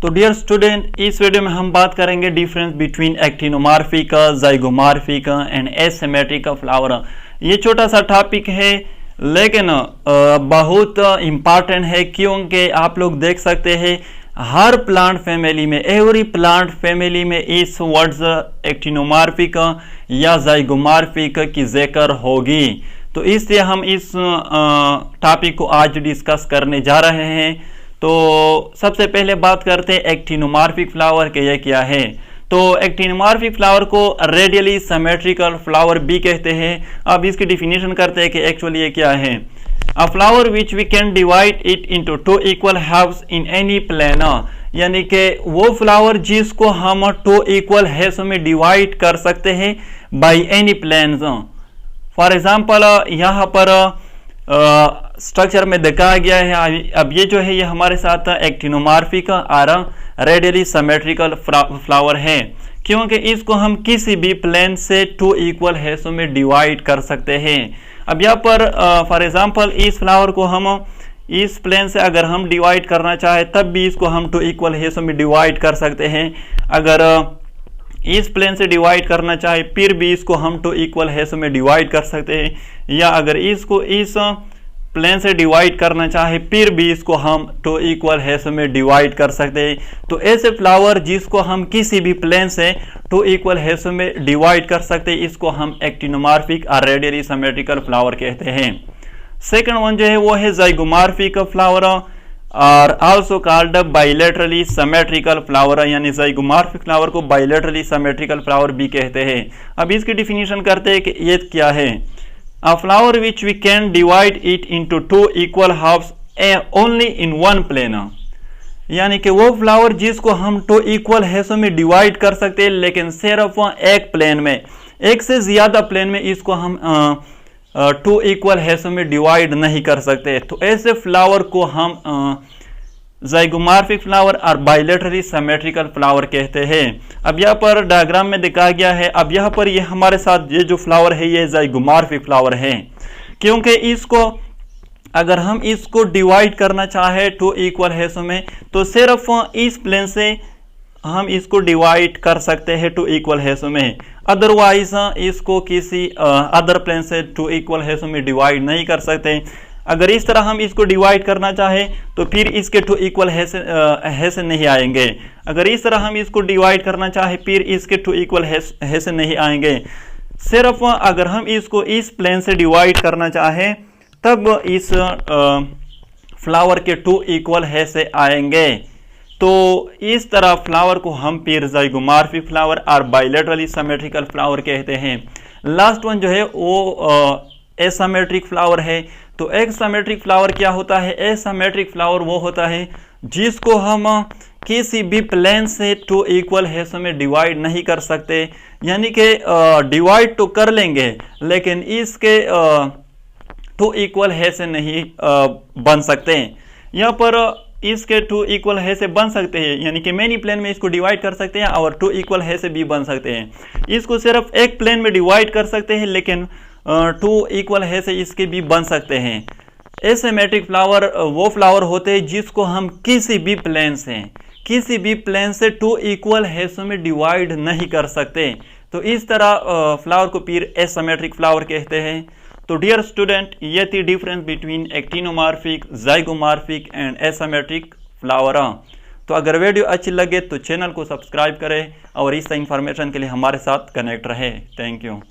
तो dear student, इस video में हम बात करेंगे difference between actinomorphic, zygomorphic and asymmetric flower. ये छोटा सा टॉपिक है लेकिन बहुत इम्पॉर्टेंट है, क्योंकि आप लोग देख सकते हैं हर प्लांट फैमिली में, एवरी प्लांट फैमिली में इस वर्ड्स एक्टिनोमॉर्फिक या ज़ाइगोमॉर्फिक की जिक्र होगी। तो इसलिए हम इस टॉपिक को आज डिस्कस करने जा रहे हैं। तो सबसे पहले बात करते हैं एक्टिनोमॉर्फिक फ्लावर के, ये क्या है। तो एक्टिनोमॉर्फिक फ्लावर को रेडियली सिमेट्रिकल फ्लावर भी कहते हैं। अब इसकी डिफिनेशन करते हैं कि एक्चुअली ये क्या है। A flower which we can divide it into two equal halves in any plane, यानी कि वो फ्लावर जिसको हम टू इक्वल हाफ्स में डिवाइड कर सकते हैं by any plane. For example यहाँ पर स्ट्रक्चर में दिखाया गया है। अब ये जो है ये हमारे साथ एक्टिनोमॉर्फिक और रेडियली सिमेट्रिकल फ्लावर है, क्योंकि इसको हम किसी भी प्लेन से टू इक्वल हिस्सों में डिवाइड कर सकते हैं। अब यहाँ पर फॉर एग्जांपल इस फ्लावर को हम इस प्लेन से अगर हम डिवाइड करना चाहे तब भी इसको हम टू इक्वल हिस्सों में डिवाइड कर सकते हैं। अगर इस प्लेन से डिवाइड करना चाहे फिर भी इसको हम टू इक्वल हिस्सों में डिवाइड कर सकते हैं, या अगर इसको इस प्लेन से डिवाइड करना चाहे फिर भी इसको हम टू इक्वल हिस्सों में डिवाइड कर सकते हैं। तो ऐसे फ्लावर जिसको हम किसी भी प्लेन से टू इक्वल हिस्सों में डिवाइड कर सकते हैं, इसको हम एक्टिनोमॉर्फिक और रेडियली सिमेट्रिकल फ्लावर कहते हैं। सेकंड वन जो है वो है ज़ाइगोमॉर्फिक फ्लावर और also called bilaterally symmetrical flower, यानी ज़ाइगोमॉर्फिक फ्लावर को बाइलेटरली सिमेट्रिकल फ्लावर भी कहते हैं। अब इसकी डिफिनेशन करते हैं कि ये क्या है। A flower which we can divide it into two equal halves only in one plane, यानी कि वो फ्लावर जिसको हम टू इक्वल हिस्सों में डिवाइड कर सकते हैं लेकिन सिर्फ एक प्लेन में, एक से ज्यादा प्लेन में इसको हम टू इक्वल हिस्सों में डिवाइड नहीं कर सकते। तो ऐसे फ्लावर को हम ज़ाइगोमॉर्फिक फ्लावर और बाइलेटरली सिमेट्रिकल फ्लावर कहते हैं। अब यहाँ पर डायग्राम में दिखाया गया है। अब यहाँ पर ये हमारे साथ ये जो फ्लावर है ये ज़ाइगोमॉर्फिक फ्लावर है, क्योंकि इसको अगर हम इसको डिवाइड करना चाहे टू इक्वल हिस्सों में तो सिर्फ इस प्लेन से हम इसको डिवाइड कर सकते हैं टू इक्वल हिस्सों में, अदरवाइज इसको किसी अदर प्लेन से टू इक्वल हिस्सों में डिवाइड नहीं कर सकते। अगर इस तरह हम इसको डिवाइड करना चाहें तो फिर इसके टू इक्वल हिस्से नहीं आएंगे। अगर इस तरह हम इसको डिवाइड करना चाहें फिर इसके टू इक्वल हिस्से नहीं आएंगे। सिर्फ अगर हम इसको इस प्लेन से डिवाइड करना चाहें तब इस फ्लावर के टू इक्वल हिस्से आएंगे। तो इस तरह फ्लावर को हम फिर ज़ाइगोमॉर्फिक फ्लावर और बाइलेटरली सिमेट्रिकल फ्लावर कहते हैं। लास्ट वन जो है वो एसिमेट्रिक फ्लावर है। तो एसिमेट्रिक फ्लावर क्या होता है? एसिमेट्रिक फ्लावर वो होता है जिसको हम किसी भी प्लेन से टू इक्वल हिस्सों में डिवाइड नहीं कर सकते, यानी कि डिवाइड तो कर लेंगे लेकिन इसके टू इक्वल हिस्से नहीं बन सकते। यहाँ पर इसके टू इक्वल हिस्से बन सकते हैं, यानी कि मेनी प्लेन में इसको डिवाइड कर सकते हैं और टू इक्वल हिस्से भी बन सकते हैं। इसको सिर्फ एक प्लेन में डिवाइड कर सकते हैं लेकिन टू इक्वल हिस्से इसके भी बन सकते हैं। एसिमेट्रिक फ्लावर वो फ्लावर होते हैं जिसको हम किसी भी प्लेन से टू इक्वल हिस्सों में डिवाइड नहीं कर सकते। तो इस तरह फ्लावर को फिर एसिमेट्रिक फ्लावर कहते हैं। तो डियर स्टूडेंट, ये थी difference between actinomorphic, zygomorphic and asymmetric flower. तो अगर वीडियो अच्छी लगे तो चैनल को सब्सक्राइब करें और इस इंफॉर्मेशन के लिए हमारे साथ कनेक्ट रहे। Thank you.